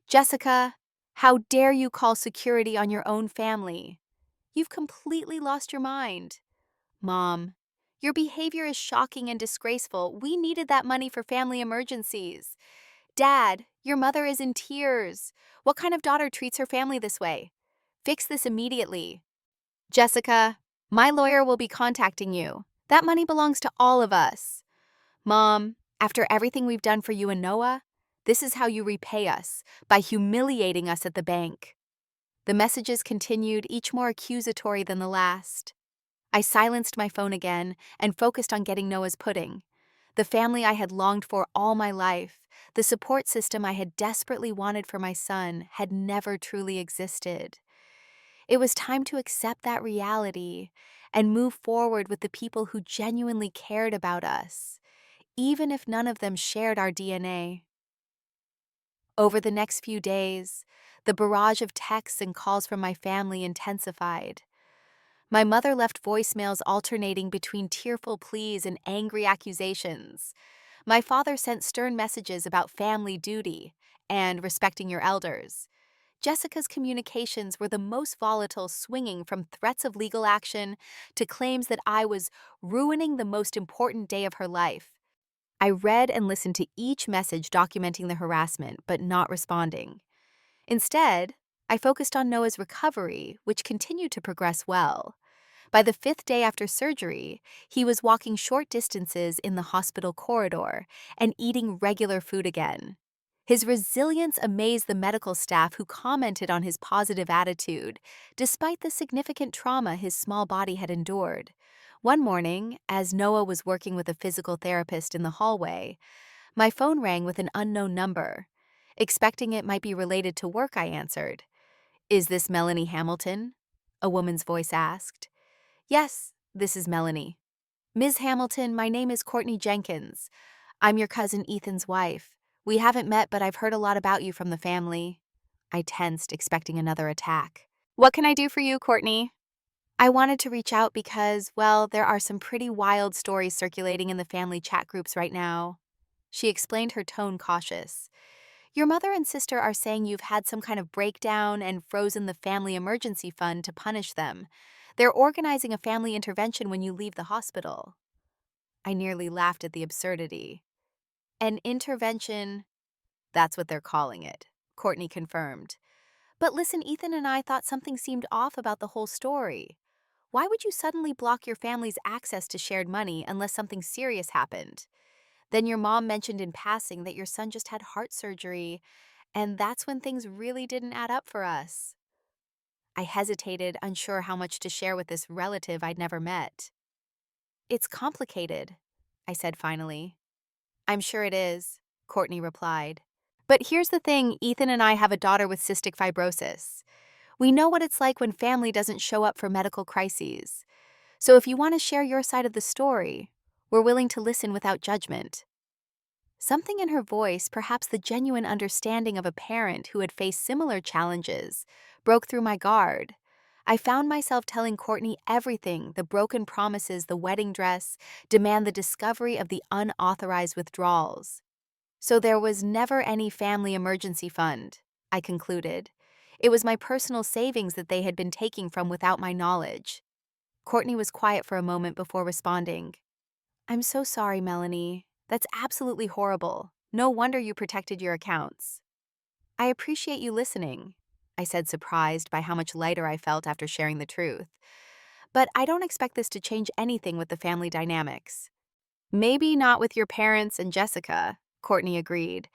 "Jessica, how dare you call security on your own family? You've completely lost your mind." "Mom, your behavior is shocking and disgraceful. We needed that money for family emergencies." "Dad, your mother is in tears. What kind of daughter treats her family this way? Fix this immediately." "Jessica, my lawyer will be contacting you. That money belongs to all of us." "Mom, after everything we've done for you and Noah, this is how you repay us, by humiliating us at the bank." The messages continued, each more accusatory than the last. I silenced my phone again and focused on getting Noah's pudding. The family I had longed for all my life, the support system I had desperately wanted for my son, had never truly existed. It was time to accept that reality and move forward with the people who genuinely cared about us, even if none of them shared our DNA. Over the next few days, the barrage of texts and calls from my family intensified. My mother left voicemails alternating between tearful pleas and angry accusations. My father sent stern messages about family duty and respecting your elders. Jessica's communications were the most volatile, swinging from threats of legal action to claims that I was ruining the most important day of her life. I read and listened to each message documenting the harassment, but not responding. Instead, I focused on Noah's recovery, which continued to progress well. By the 5th day after surgery, he was walking short distances in the hospital corridor and eating regular food again. His resilience amazed the medical staff, who commented on his positive attitude, despite the significant trauma his small body had endured. One morning, as Noah was working with a physical therapist in the hallway, my phone rang with an unknown number. Expecting it might be related to work, I answered. "Is this Melanie Hamilton?" a woman's voice asked. "Yes, this is Melanie." "Ms. Hamilton, my name is Courtney Jenkins. I'm your cousin Ethan's wife. We haven't met, but I've heard a lot about you from the family." I tensed, expecting another attack. "What can I do for you, Courtney?" "I wanted to reach out because, well, there are some pretty wild stories circulating in the family chat groups right now." She explained, her tone cautious. "Your mother and sister are saying you've had some kind of breakdown and frozen the family emergency fund to punish them. They're organizing a family intervention when you leave the hospital." I nearly laughed at the absurdity. "An intervention?" "That's what they're calling it," Courtney confirmed. "But listen, Ethan and I thought something seemed off about the whole story. Why would you suddenly block your family's access to shared money unless something serious happened? Then your mom mentioned in passing that your son just had heart surgery, and that's when things really didn't add up for us." I hesitated, unsure how much to share with this relative I'd never met. "It's complicated," I said finally. "I'm sure it is," Courtney replied. "But here's the thing, Ethan and I have a daughter with cystic fibrosis. We know what it's like when family doesn't show up for medical crises. So if you want to share your side of the story, we're willing to listen without judgment." Something in her voice, perhaps the genuine understanding of a parent who had faced similar challenges, broke through my guard. I found myself telling Courtney everything: the broken promises, the wedding dress, demand the discovery of the unauthorized withdrawals. So there was never any family emergency fund, I concluded. It was my personal savings that they had been taking from without my knowledge. Courtney was quiet for a moment before responding. I'm so sorry, Melanie. That's absolutely horrible. No wonder you protected your accounts. I appreciate you listening, I said, surprised by how much lighter I felt after sharing the truth. But I don't expect this to change anything with the family dynamics. Maybe not with your parents and Jessica, Courtney agreed.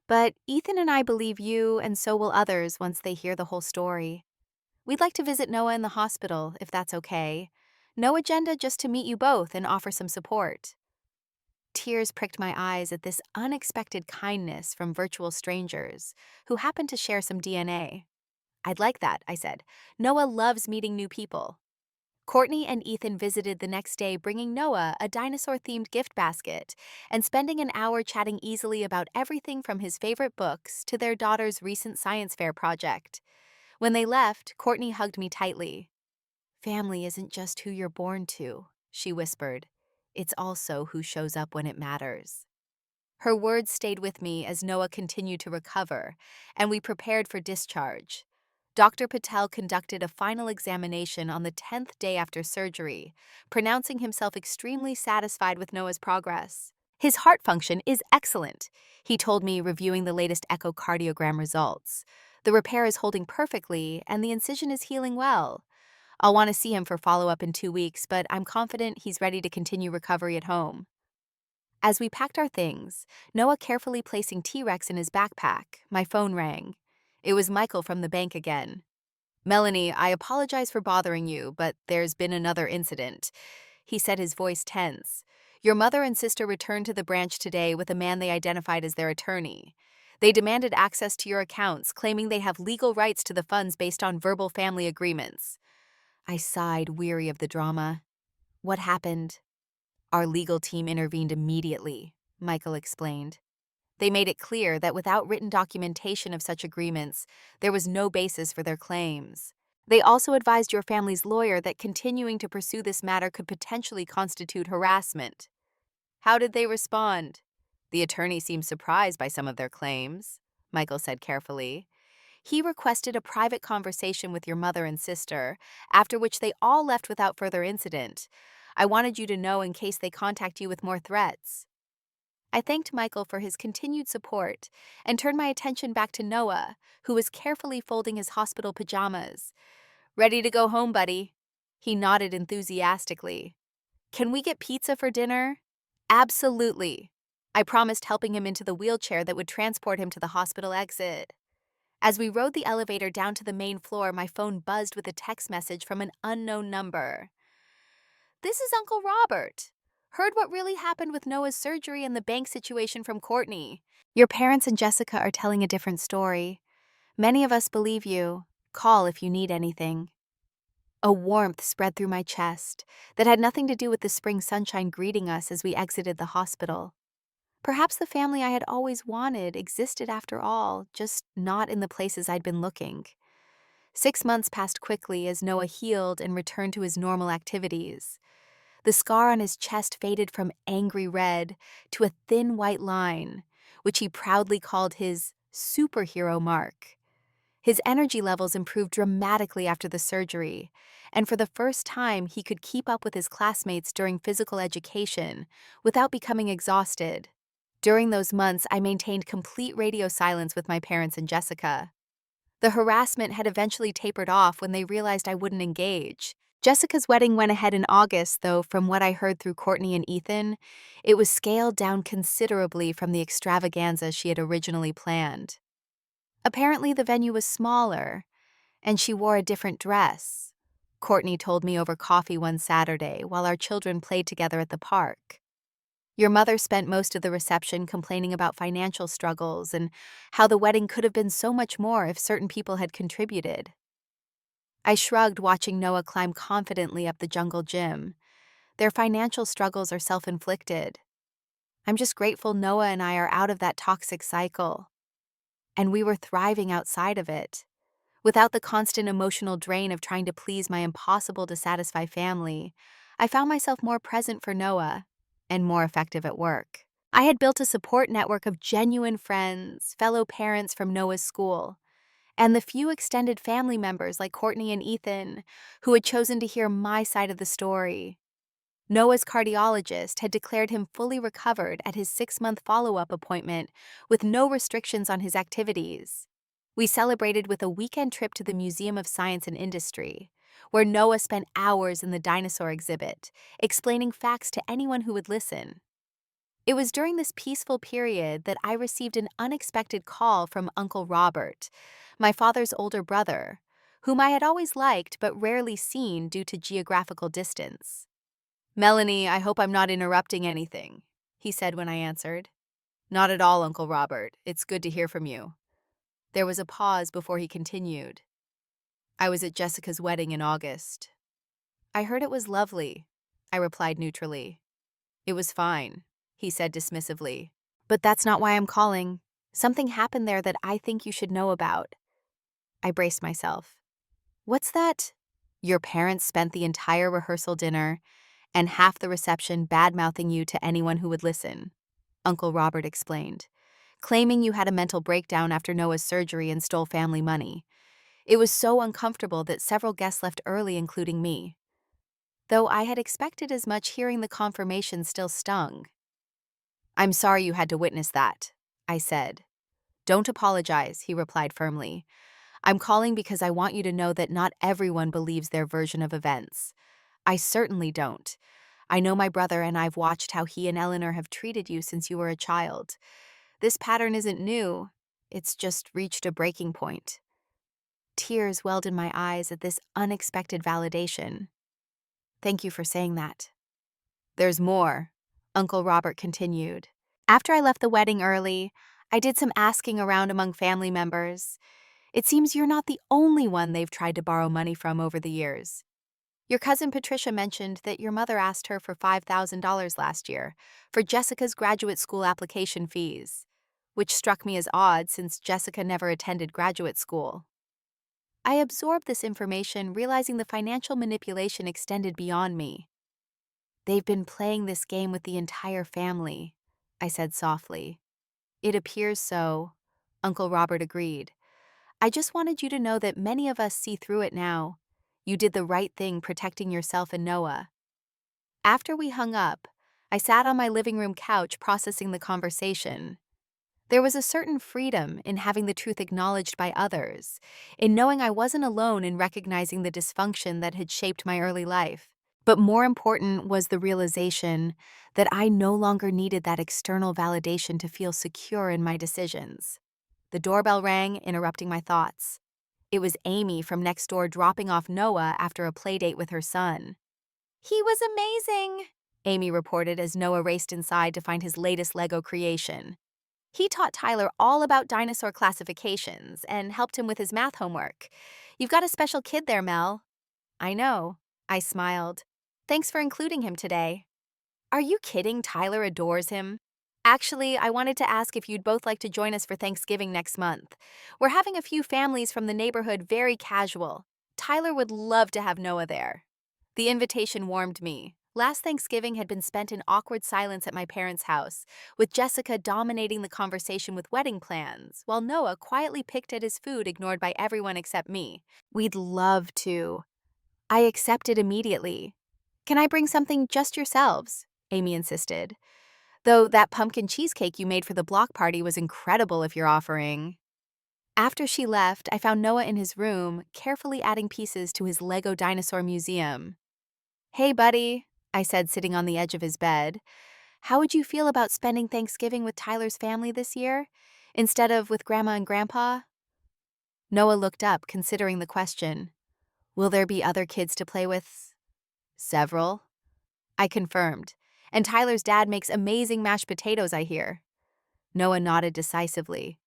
But Ethan and I believe you, and so will others once they hear the whole story. We'd like to visit Noah in the hospital, if that's okay. No agenda, just to meet you both and offer some support. Tears pricked my eyes at this unexpected kindness from virtual strangers who happened to share some DNA. I'd like that, I said. Noah loves meeting new people. Courtney and Ethan visited the next day, bringing Noah a dinosaur-themed gift basket and spending an hour chatting easily about everything from his favorite books to their daughter's recent science fair project. When they left, Courtney hugged me tightly. Family isn't just who you're born to, she whispered. It's also who shows up when it matters. Her words stayed with me as Noah continued to recover, and we prepared for discharge. Dr. Patel conducted a final examination on the 10th day after surgery, pronouncing himself extremely satisfied with Noah's progress. His heart function is excellent, he told me, reviewing the latest echocardiogram results. The repair is holding perfectly, and the incision is healing well. I'll want to see him for follow-up in 2 weeks, but I'm confident he's ready to continue recovery at home. As we packed our things, Noah carefully placing T-Rex in his backpack, my phone rang. It was Michael from the bank again. Melanie, I apologize for bothering you, but there's been another incident. He said, his voice tense. Your mother and sister returned to the branch today with a man they identified as their attorney. They demanded access to your accounts, claiming they have legal rights to the funds based on verbal family agreements. I sighed, weary of the drama. What happened? Our legal team intervened immediately, Michael explained. They made it clear that without written documentation of such agreements, there was no basis for their claims. They also advised your family's lawyer that continuing to pursue this matter could potentially constitute harassment. How did they respond? The attorney seemed surprised by some of their claims, Michael said carefully. He requested a private conversation with your mother and sister, after which they all left without further incident. I wanted you to know in case they contact you with more threats. I thanked Michael for his continued support and turned my attention back to Noah, who was carefully folding his hospital pajamas. Ready to go home, buddy? He nodded enthusiastically. Can we get pizza for dinner? Absolutely. I promised, helping him into the wheelchair that would transport him to the hospital exit. As we rode the elevator down to the main floor, my phone buzzed with a text message from an unknown number. This is Uncle Robert. Heard what really happened with Noah's surgery and the bank situation from Courtney. Your parents and Jessica are telling a different story. Many of us believe you. Call if you need anything. A warmth spread through my chest that had nothing to do with the spring sunshine greeting us as we exited the hospital. Perhaps the family I had always wanted existed after all, just not in the places I'd been looking. 6 months passed quickly as Noah healed and returned to his normal activities. The scar on his chest faded from angry red to a thin white line, which he proudly called his superhero mark. His energy levels improved dramatically after the surgery, and for the first time he could keep up with his classmates during physical education without becoming exhausted. During those months, I maintained complete radio silence with my parents and Jessica. The harassment had eventually tapered off when they realized I wouldn't engage. Jessica's wedding went ahead in August, though from what I heard through Courtney and Ethan, it was scaled down considerably from the extravaganza she had originally planned. Apparently the venue was smaller, and she wore a different dress, Courtney told me over coffee one Saturday while our children played together at the park. Your mother spent most of the reception complaining about financial struggles and how the wedding could have been so much more if certain people had contributed. I shrugged, watching Noah climb confidently up the jungle gym. Their financial struggles are self-inflicted. I'm just grateful Noah and I are out of that toxic cycle. And we were thriving outside of it. Without the constant emotional drain of trying to please my impossible-to-satisfy family, I found myself more present for Noah and more effective at work. I had built a support network of genuine friends, fellow parents from Noah's school, and the few extended family members like Courtney and Ethan who had chosen to hear my side of the story. Noah's cardiologist had declared him fully recovered at his 6-month follow-up appointment with no restrictions on his activities. We celebrated with a weekend trip to the Museum of Science and Industry, where Noah spent hours in the dinosaur exhibit, explaining facts to anyone who would listen. It was during this peaceful period that I received an unexpected call from Uncle Robert, my father's older brother, whom I had always liked but rarely seen due to geographical distance. "Melanie, I hope I'm not interrupting anything," he said when I answered. "Not at all, Uncle Robert. It's good to hear from you." There was a pause before he continued. "I was at Jessica's wedding in August." "I heard it was lovely," I replied neutrally. "It was fine," he said dismissively. "But that's not why I'm calling. Something happened there that I think you should know about." I braced myself. "What's that?" "Your parents spent the entire rehearsal dinner and half the reception bad-mouthing you to anyone who would listen," Uncle Robert explained, "claiming you had a mental breakdown after Noah's surgery and stole family money. It was so uncomfortable that several guests left early, including me." Though I had expected as much, hearing the confirmation still stung. "I'm sorry you had to witness that," I said. "Don't apologize," he replied firmly. "I'm calling because I want you to know that not everyone believes their version of events. I certainly don't. I know my brother, and I've watched how he and Eleanor have treated you since you were a child. This pattern isn't new. It's just reached a breaking point." Tears welled in my eyes at this unexpected validation. "Thank you for saying that." "There's more," Uncle Robert continued. "After I left the wedding early, I did some asking around among family members. It seems you're not the only one they've tried to borrow money from over the years. Your cousin Patricia mentioned that your mother asked her for $5,000 last year for Jessica's graduate school application fees, which struck me as odd since Jessica never attended graduate school." I absorbed this information, realizing the financial manipulation extended beyond me. "They've been playing this game with the entire family," I said softly. "It appears so," Uncle Robert agreed. "I just wanted you to know that many of us see through it now. You did the right thing protecting yourself and Noah." After we hung up, I sat on my living room couch processing the conversation. There was a certain freedom in having the truth acknowledged by others, in knowing I wasn't alone in recognizing the dysfunction that had shaped my early life. But more important was the realization that I no longer needed that external validation to feel secure in my decisions. The doorbell rang, interrupting my thoughts. It was Amy from next door dropping off Noah after a playdate with her son. "He was amazing," Amy reported as Noah raced inside to find his latest Lego creation. "He taught Tyler all about dinosaur classifications and helped him with his math homework. You've got a special kid there, Mel." "I know," I smiled. "Thanks for including him today." "Are you kidding? Tyler adores him." "Actually, I wanted to ask if you'd both like to join us for Thanksgiving next month. We're having a few families from the neighborhood, very casual. Tyler would love to have Noah there." The invitation warmed me. Last Thanksgiving had been spent in awkward silence at my parents' house, with Jessica dominating the conversation with wedding plans, while Noah quietly picked at his food, ignored by everyone except me. "We'd love to." I accepted immediately. "Can I bring something just yourselves?" Amy insisted. "Though that pumpkin cheesecake you made for the block party was incredible if you're offering." After she left, I found Noah in his room, carefully adding pieces to his Lego dinosaur museum. "Hey, buddy," I said, sitting on the edge of his bed. "How would you feel about spending Thanksgiving with Tyler's family this year, instead of with Grandma and Grandpa?" Noah looked up, considering the question. "Will there be other kids to play with?" "Several," I confirmed. "And Tyler's dad makes amazing mashed potatoes, I hear." Noah nodded decisively.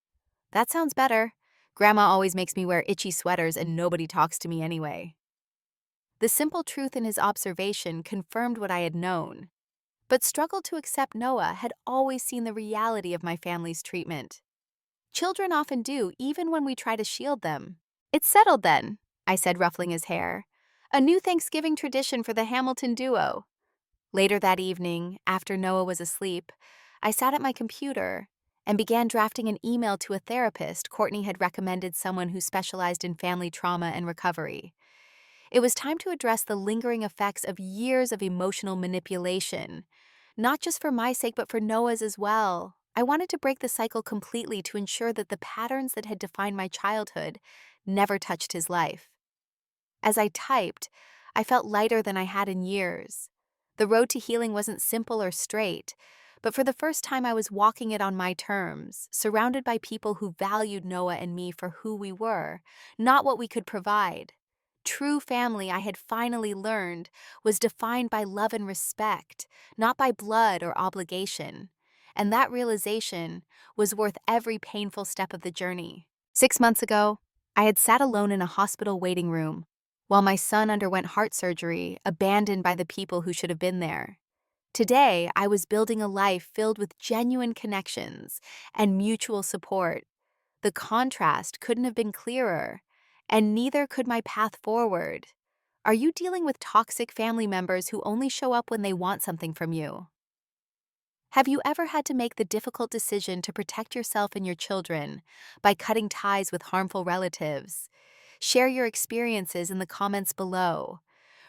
"That sounds better. Grandma always makes me wear itchy sweaters and nobody talks to me anyway." The simple truth in his observation confirmed what I had known, but struggled to accept. Noah had always seen the reality of my family's treatment. Children often do, even when we try to shield them. "It's settled then," I said, ruffling his hair. "A new Thanksgiving tradition for the Hamilton duo." Later that evening, after Noah was asleep, I sat at my computer and began drafting an email to a therapist Courtney had recommended, someone who specialized in family trauma and recovery. It was time to address the lingering effects of years of emotional manipulation, not just for my sake, but for Noah's as well. I wanted to break the cycle completely to ensure that the patterns that had defined my childhood never touched his life. As I typed, I felt lighter than I had in years. The road to healing wasn't simple or straight, but for the first time I was walking it on my terms, surrounded by people who valued Noah and me for who we were, not what we could provide. True family, I had finally learned, was defined by love and respect, not by blood or obligation. And that realization was worth every painful step of the journey. 6 months ago, I had sat alone in a hospital waiting room while my son underwent heart surgery, abandoned by the people who should have been there. Today, I was building a life filled with genuine connections and mutual support. The contrast couldn't have been clearer, and neither could my path forward. Are you dealing with toxic family members who only show up when they want something from you? Have you ever had to make the difficult decision to protect yourself and your children by cutting ties with harmful relatives? Share your experiences in the comments below.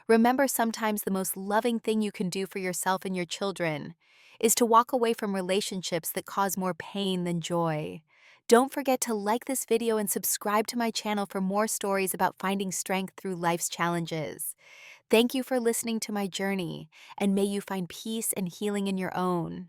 Remember, sometimes the most loving thing you can do for yourself and your children is to walk away from relationships that cause more pain than joy. Don't forget to like this video and subscribe to my channel for more stories about finding strength through life's challenges. Thank you for listening to my journey, and may you find peace and healing in your own.